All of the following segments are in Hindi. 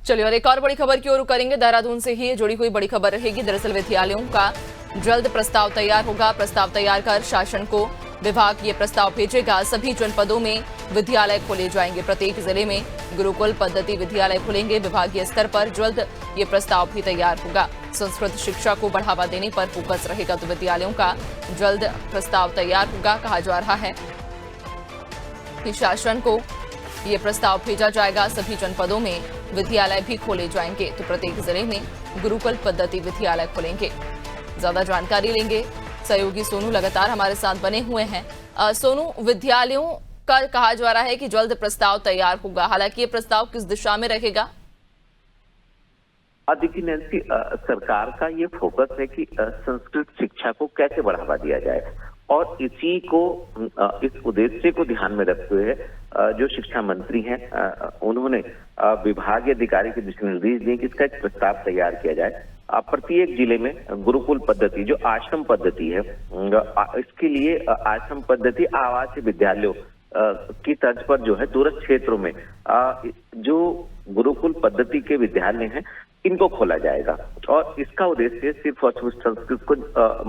चलिए और एक और बड़ी खबर की ओर करेंगे। देहरादून से ही जुड़ी हुई बड़ी खबर रहेगी। दरअसल विद्यालयों का जल्द प्रस्ताव तैयार होगा। प्रस्ताव तैयार कर शासन को विभाग ये प्रस्ताव भेजेगा। सभी जनपदों में विद्यालय खोले जाएंगे। प्रत्येक जिले में गुरुकुल पद्धति विद्यालय खुलेंगे। विभागीय स्तर पर जल्द ये प्रस्ताव भी तैयार होगा। संस्कृत शिक्षा को बढ़ावा देने पर फोकस रहेगा, तो विद्यालयों का जल्द प्रस्ताव तैयार होगा। कहा जा रहा है कि शासन को ये प्रस्ताव भेजा जाएगा। सभी जनपदों में विद्यालय भी खोले जाएंगे, तो प्रत्येक जिले में गुरुकुल पद्धति विद्यालय खुलेंगे। ज्यादा जानकारी लेंगे, सहयोगी सोनू लगातार हमारे साथ बने हुए हैं। सोनू, विद्यालयों का कहा जा रहा है कि जल्द प्रस्ताव तैयार होगा, हालांकि ये प्रस्ताव किस दिशा में रहेगा? देखिए नैन्सी, सरकार का ये फोकस है कि संस्कृत शिक्षा को कैसे बढ़ावा दिया जाए, और इसी को इस उद्देश्य को ध्यान में रखते हुए जो शिक्षा मंत्री हैं उन्होंने विभागीय अधिकारी के दिशा निर्देश दिए कि इसका एक प्रस्ताव तैयार किया जाए। प्रत्येक जिले में गुरुकुल पद्धति जो आश्रम पद्धति है, इसके लिए आश्रम पद्धति आवासीय विद्यालयों की तर्ज पर जो है दूरस्थ क्षेत्रों में जो गुरुकुल पद्धति के विद्यालय हैं इनको खोला जाएगा, और इसका उद्देश्य सिर्फ और सिर्फ संस्कृत को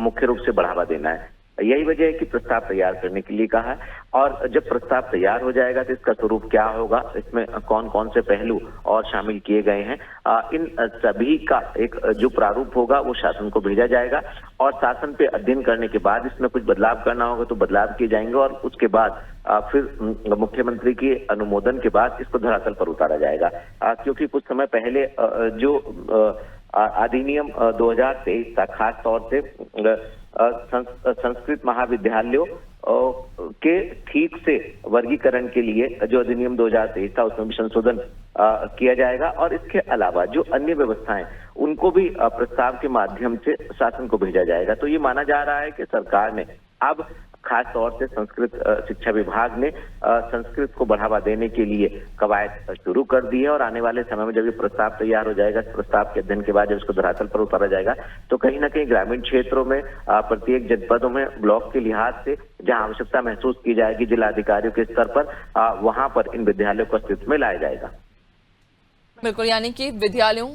मुख्य रूप से बढ़ावा देना है। यही वजह है कि प्रस्ताव तैयार करने के लिए कहा है, और जब प्रस्ताव तैयार हो जाएगा तो इसका स्वरूप क्या होगा, इसमें कौन कौन से पहलू और शामिल किए गए हैं, इन सभी का एक जो प्रारूप होगा वो शासन को भेजा जाएगा, और शासन पे अध्ययन करने के बाद इसमें कुछ बदलाव करना होगा तो बदलाव किए जाएंगे, और उसके बाद फिर मुख्यमंत्री के अनुमोदन के बाद इसको धरातल पर उतारा जाएगा। क्योंकि कुछ समय पहले जो अधिनियम 2023 था, खास तौर से संस्कृत महाविद्यालयों के ठीक से वर्गीकरण के लिए जो अधिनियम 2023 था उसमें भी संशोधन किया जाएगा, और इसके अलावा जो अन्य व्यवस्थाएं उनको भी प्रस्ताव के माध्यम से शासन को भेजा जाएगा। तो ये माना जा रहा है कि सरकार ने अब खास तौर से संस्कृत शिक्षा विभाग ने संस्कृत को बढ़ावा देने के लिए कवायद शुरू कर दी है, और आने वाले समय में जब ये प्रस्ताव तैयार हो जाएगा, प्रस्ताव के अध्ययन के बाद जब इसको धरातल पर उतारा जाएगा, तो कहीं ना कहीं ग्रामीण क्षेत्रों में प्रत्येक जनपदों में ब्लॉक के लिहाज से जहां आवश्यकता महसूस की जाएगी जिला अधिकारियों के स्तर पर, वहां पर इन विद्यालयों को अस्तित्व में लाया जाएगा। बिल्कुल, यानी कि विद्यालयों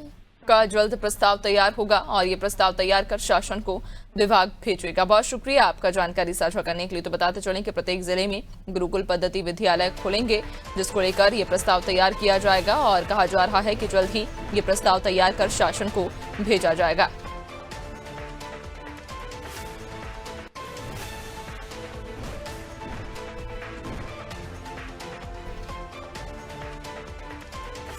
का जल्द प्रस्ताव तैयार होगा, और ये प्रस्ताव तैयार कर शासन को विभाग भेजेगा। बहुत शुक्रिया आपका जानकारी साझा करने के लिए। तो बताते चलें कि प्रत्येक जिले में गुरुकुल पद्धति विद्यालय खुलेंगे, जिसको लेकर ये प्रस्ताव तैयार किया जाएगा, और कहा जा रहा है कि जल्द ही ये प्रस्ताव तैयार कर शासन को भेजा जाएगा।